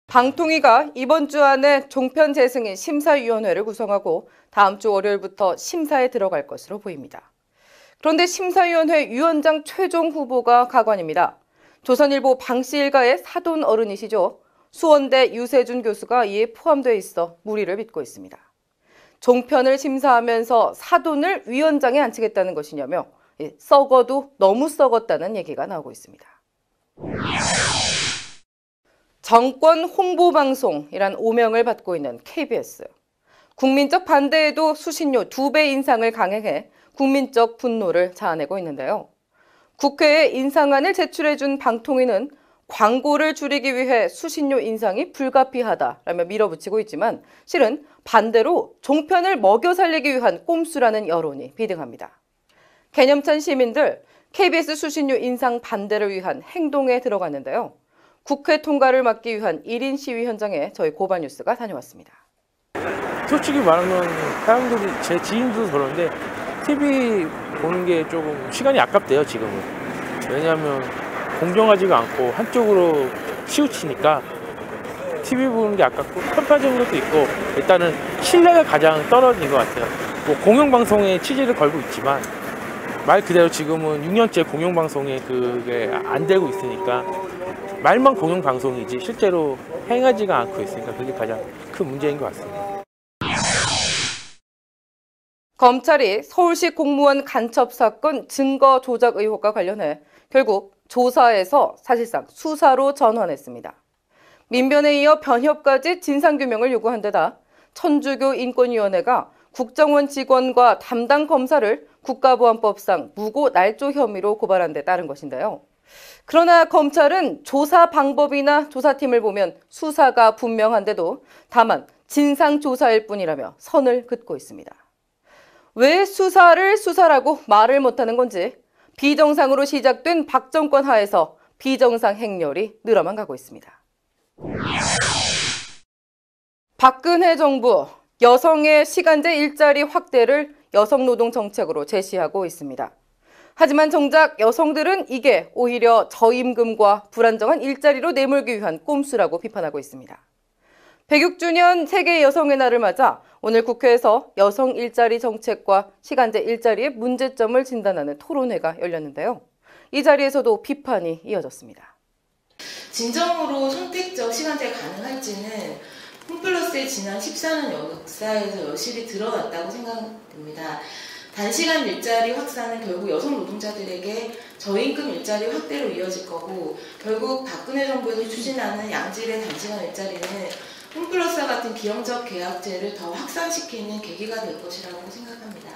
방통위가 이번 주 안에 종편 재승인 심사위원회를 구성하고 다음 주 월요일부터 심사에 들어갈 것으로 보입니다. 그런데 심사위원회 위원장 최종 후보가 가관입니다. 조선일보 방씨 일가의 사돈 어른이시죠. 수원대 유세준 교수가 이에 포함되어 있어 무리를 빚고 있습니다. 종편을 심사하면서 사돈을 위원장에 앉히겠다는 것이냐며 썩어도 너무 썩었다는 얘기가 나오고 있습니다. 정권 홍보방송이란 오명을 받고 있는 KBS. 국민적 반대에도 수신료 2배 인상을 강행해 국민적 분노를 자아내고 있는데요. 국회에 인상안을 제출해준 방통위는 광고를 줄이기 위해 수신료 인상이 불가피하다라며 밀어붙이고 있지만 실은 반대로 종편을 먹여 살리기 위한 꼼수라는 여론이 비등합니다. 개념찬 시민들 KBS 수신료 인상 반대를 위한 행동에 들어갔는데요. 국회 통과를 막기 위한 1인 시위 현장에 저희 고발뉴스가 다녀왔습니다. 솔직히 말하면 사람들이, 제 지인도 그런데 TV 보는 게 조금 시간이 아깝대요, 지금은. 왜냐하면 공정하지가 않고 한쪽으로 치우치니까 TV 보는 게 아깝고 편파적인 것도 있고 일단은 신뢰가 가장 떨어진 것 같아요. 뭐 공영방송에 취지를 걸고 있지만 말 그대로 지금은 6년째 공영방송에 그게 안 되고 있으니까 말만 공영방송이지 실제로 행하지가 않고 있으니까 그게 가장 큰 문제인 것 같습니다. 검찰이 서울시 공무원 간첩 사건 증거 조작 의혹과 관련해 결국 조사에서 사실상 수사로 전환했습니다. 민변에 이어 변협까지 진상규명을 요구한 데다 천주교 인권위원회가 국정원 직원과 담당 검사를 국가보안법상 무고 날조 혐의로 고발한 데 따른 것인데요. 그러나 검찰은 조사 방법이나 조사팀을 보면 수사가 분명한데도 다만 진상조사일 뿐이라며 선을 긋고 있습니다. 왜 수사를 수사라고 말을 못하는 건지 비정상으로 시작된 박 정권 하에서 비정상 행렬이 늘어만 가고 있습니다. 박근혜 정부, 여성의 시간제 일자리 확대를 여성노동 정책으로 제시하고 있습니다. 하지만 정작 여성들은 이게 오히려 저임금과 불안정한 일자리로 내몰기 위한 꼼수라고 비판하고 있습니다. 106주년 세계 여성의 날을 맞아 오늘 국회에서 여성 일자리 정책과 시간제 일자리의 문제점을 진단하는 토론회가 열렸는데요. 이 자리에서도 비판이 이어졌습니다. 진정으로 선택적 시간제가 가능할지는 홈플러스의 지난 14년 역사에서 여실히 드러났다고 생각됩니다. 단시간 일자리 확산은 결국 여성 노동자들에게 저임금 일자리 확대로 이어질 거고 결국 박근혜 정부에서 추진하는 양질의 단시간 일자리는 홈플러스와 같은 기형적 계약제를 더 확산시키는 계기가 될 것이라고 생각합니다.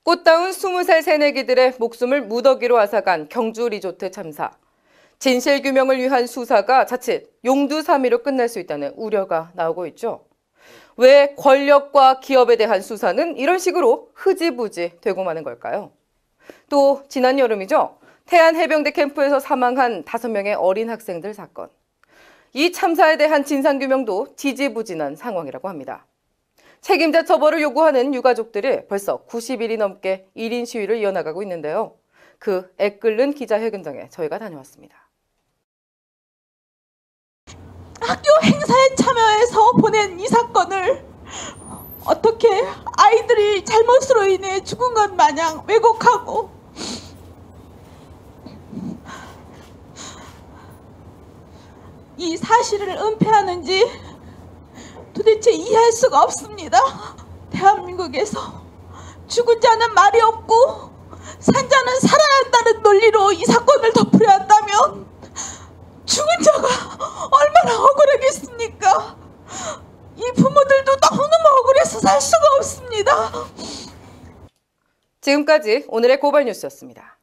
꽃다운 20살 새내기들의 목숨을 무더기로 앗아간 경주 리조트 참사. 진실규명을 위한 수사가 자칫 용두사미로 끝날 수 있다는 우려가 나오고 있죠. 왜 권력과 기업에 대한 수사는 이런 식으로 흐지부지 되고 마는 걸까요? 또 지난 여름이죠. 태안해병대 캠프에서 사망한 5명의 어린 학생들 사건. 이 참사에 대한 진상규명도 지지부진한 상황이라고 합니다. 책임자 처벌을 요구하는 유가족들이 벌써 90일이 넘게 1인 시위를 이어나가고 있는데요. 그 애끓는 기자회견장에 저희가 다녀왔습니다. 학교 행사에 참여해서 보낸 이 사건을 어떻게 아이들이 잘못으로 인해 죽은 것 마냥 왜곡하고 이 사실을 은폐하는지 도대체 이해할 수가 없습니다. 대한민국에서 죽은 자는 말이 없고 산 자는 살아야 한다는 논리로 이 사건을 덮으려 한다면 죽은 자가 얼마나 억울하겠습니까? 이 부모들도 너무너무 억울해서 살 수가 없습니다. 지금까지 오늘의 고발뉴스였습니다.